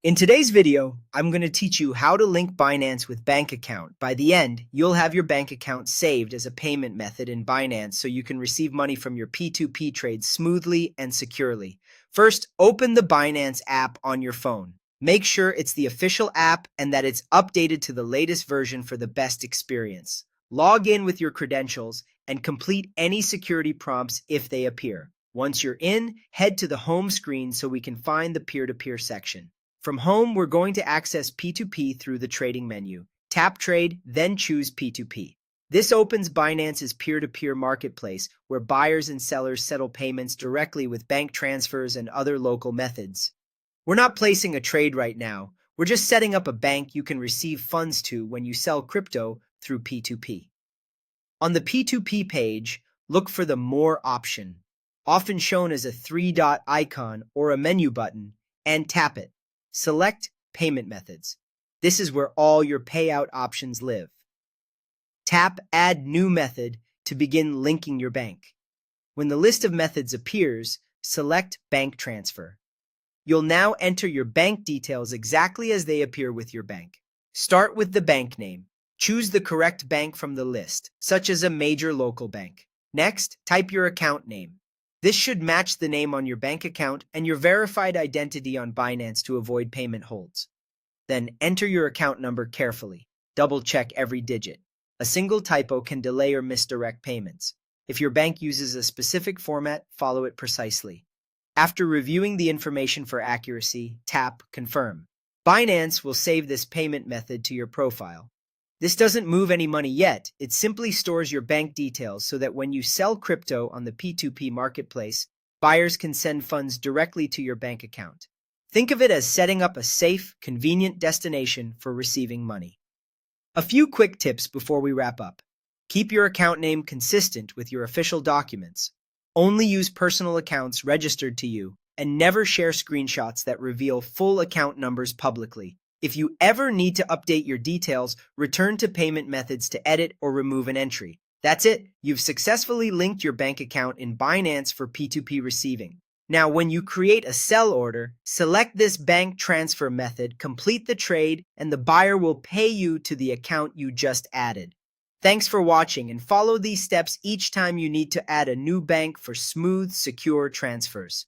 In today's video, I'm going to teach you how to link Binance with bank account. By the end, you'll have your bank account saved as a payment method in Binance so you can receive money from your P2P trades smoothly and securely. First, open the Binance app on your phone. Make sure it's the official app and that it's updated to the latest version for the best experience. Log in with your credentials and complete any security prompts if they appear. Once you're in, head to the home screen so we can find the peer-to-peer section. From home, we're going to access P2P through the trading menu. Tap Trade, then choose P2P. This opens Binance's peer-to-peer marketplace where buyers and sellers settle payments directly with bank transfers and other local methods. We're not placing a trade right now. We're just setting up a bank you can receive funds to when you sell crypto through P2P. On the P2P page, look for the More option, often shown as a three-dot icon or a menu button, and tap it. Select Payment Methods. This is where all your payout options live. Tap Add New Method to begin linking your bank. When the list of methods appears, select Bank Transfer. You'll now enter your bank details exactly as they appear with your bank. Start with the bank name. Choose the correct bank from the list, such as a major local bank. Next, type your account name. This should match the name on your bank account and your verified identity on Binance to avoid payment holds. Then enter your account number carefully. Double-check every digit. A single typo can delay or misdirect payments. If your bank uses a specific format, follow it precisely. After reviewing the information for accuracy, tap Confirm. Binance will save this payment method to your profile. This doesn't move any money yet. It simply stores your bank details so that when you sell crypto on the P2P marketplace, buyers can send funds directly to your bank account. Think of it as setting up a safe, convenient destination for receiving money. A few quick tips before we wrap up. Keep your account name consistent with your official documents. Only use personal accounts registered to you, and never share screenshots that reveal full account numbers publicly. If you ever need to update your details, return to payment methods to edit or remove an entry. That's it. You've successfully linked your bank account in Binance for P2P receiving. Now, when you create a sell order, select this bank transfer method, complete the trade, and the buyer will pay you to the account you just added. Thanks for watching, and follow these steps each time you need to add a new bank for smooth, secure transfers.